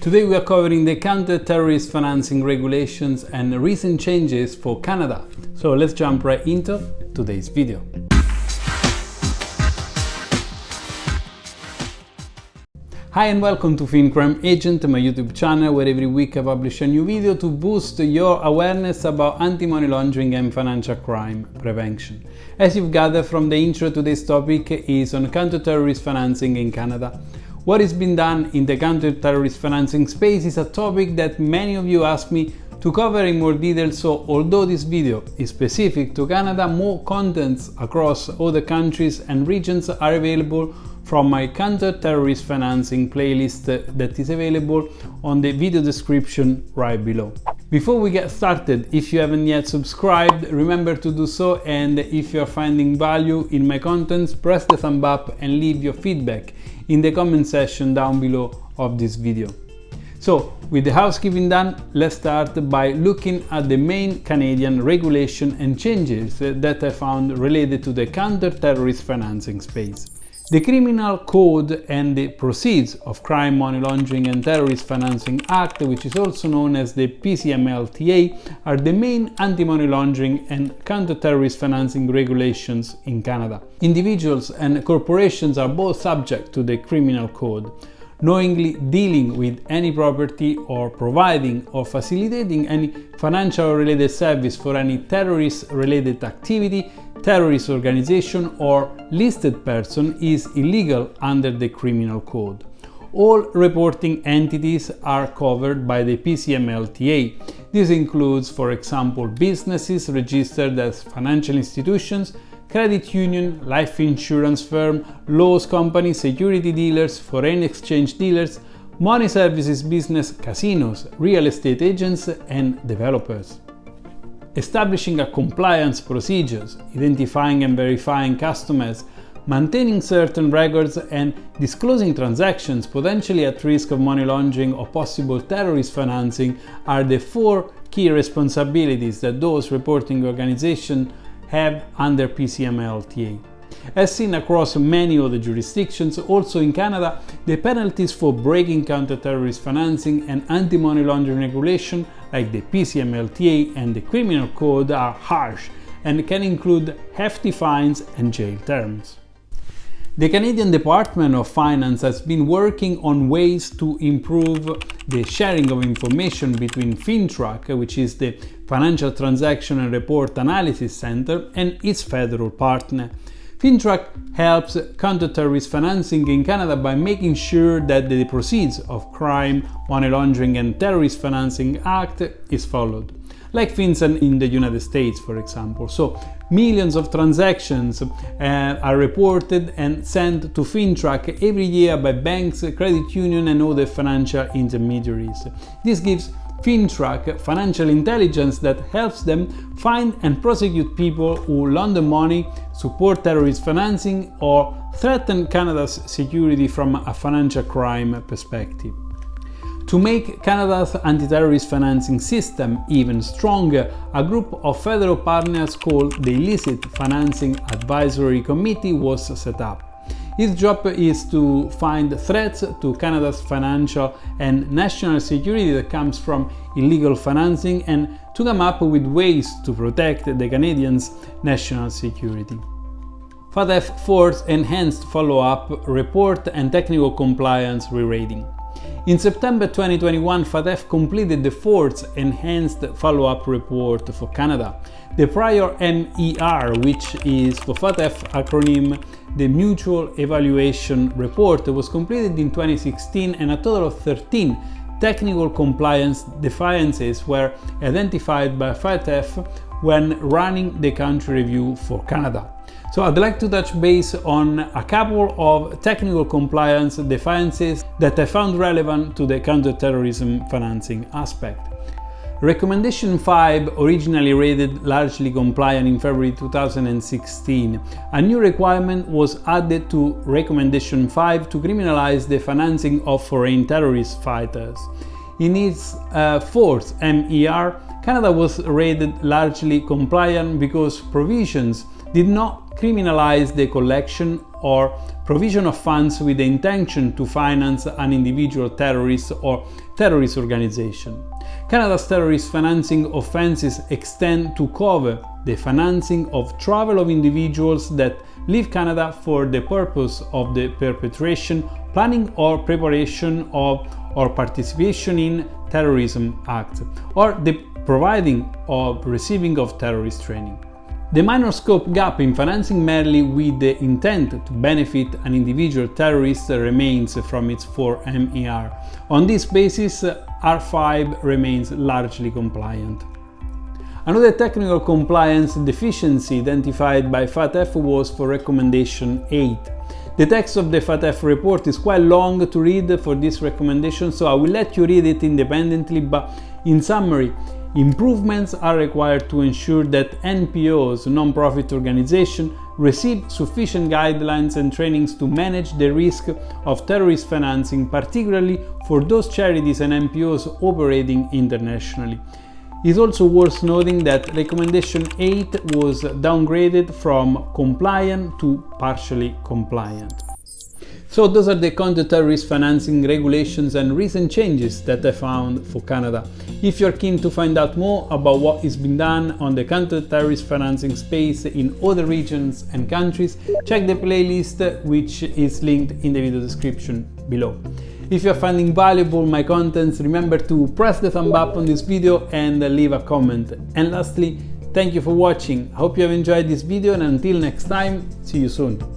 Today we are covering the counter-terrorist financing regulations and recent changes for Canada. So let's jump right into today's video. Hi and welcome to FinCrime Agent, my YouTube channel where every week I publish a new video to boost your awareness about anti-money laundering and financial crime prevention. As you've gathered from the intro, today's topic is on counter-terrorist financing in Canada. What is being done in the counter-terrorist financing space is a topic that many of you asked me to cover in more detail, so although this video is specific to Canada, more contents across other countries and regions are available from my counter-terrorist financing playlist that is available on the video description right below. Before we get started, if you haven't yet subscribed, remember to do so, and if you are finding value in my contents, press the thumb up and leave your feedback in the comment section down below of this video. So, with the housekeeping done, let's start by looking at the main Canadian regulation and changes that I found related to the counter-terrorist financing space. The Criminal Code and the Proceeds of Crime, Money Laundering and Terrorist Financing Act, which is also known as the PCMLTA, are the main anti-money laundering and counter-terrorist financing regulations in Canada. Individuals and corporations are both subject to the Criminal Code. Knowingly dealing with any property or providing or facilitating any financial related service for any terrorist related activity, terrorist organization or listed person is illegal under the Criminal Code. All reporting entities are covered by the PCMLTA. This includes, for example, businesses registered as financial institutions, credit union, life insurance firm, laws company, security dealers, foreign exchange dealers, money services business, casinos, real estate agents and developers. Establishing a compliance procedures, identifying and verifying customers, maintaining certain records and disclosing transactions potentially at risk of money laundering or possible terrorist financing are the four key responsibilities that those reporting organizations have under PCMLTA. As seen across many other jurisdictions, also in Canada, the penalties for breaking counter-terrorist financing and anti-money laundering regulation like the PCMLTA and the Criminal Code are harsh and can include hefty fines and jail terms. The Canadian Department of Finance has been working on ways to improve the sharing of information between FINTRAC, which is the Financial Transaction and Report Analysis Center, and its federal partner. FINTRAC helps counter-terrorist financing in Canada by making sure that the Proceeds of Crime, Money Laundering and Terrorist Financing Act is followed. Like FinCEN in the United States, for example. So, millions of transactions are reported and sent to FINTRAC every year by banks, credit unions and other financial intermediaries. This gives FINTRAC financial intelligence that helps them find and prosecute people who launder money, support terrorist financing or threaten Canada's security from a financial crime perspective. To make Canada's anti-terrorist financing system even stronger, a group of federal partners called the Illicit Financing Advisory Committee was set up. Its job is to find threats to Canada's financial and national security that comes from illegal financing and to come up with ways to protect the Canadians' national security. FATF forced enhanced follow-up, report and technical compliance re-rating. In September 2021, FATF completed the fourth enhanced follow-up report for Canada. The prior MER, which is for FATF acronym the Mutual Evaluation Report, was completed in 2016 and a total of 13 technical compliance deficiencies were identified by FATF when running the country review for Canada. So I'd like to touch base on a couple of technical compliance deficiencies that I found relevant to the counter-terrorism financing aspect. Recommendation 5, originally rated largely compliant in February 2016, a new requirement was added to Recommendation 5 to criminalize the financing of foreign terrorist fighters. In its fourth MER, Canada was rated largely compliant because provisions did not criminalize the collection or provision of funds with the intention to finance an individual terrorist or terrorist organization. Canada's terrorist financing offenses extend to cover the financing of travel of individuals that leave Canada for the purpose of the perpetration, planning or preparation of or participation in terrorism acts, or the providing or receiving of terrorist training. The minor scope gap in financing merely with the intent to benefit an individual terrorist remains from its 4 MER. On this basis, R5 remains largely compliant. Another technical compliance deficiency identified by FATF was for Recommendation 8. The text of the FATF report is quite long to read for this recommendation, so I will let you read it independently, but in summary, improvements are required to ensure that NPOs, non-profit organizations, receive sufficient guidelines and trainings to manage the risk of terrorist financing, particularly for those charities and NPOs operating internationally. It is also worth noting that Recommendation 8 was downgraded from compliant to partially compliant. So those are the counter-terrorist financing regulations and recent changes that I found for Canada. If you're keen to find out more about what is being done on the counter-terrorist financing space in other regions and countries, check the playlist which is linked in the video description below. If you're finding valuable my contents, remember to press the thumb up on this video and leave a comment. And lastly, thank you for watching. I hope you have enjoyed this video, and until next time, see you soon.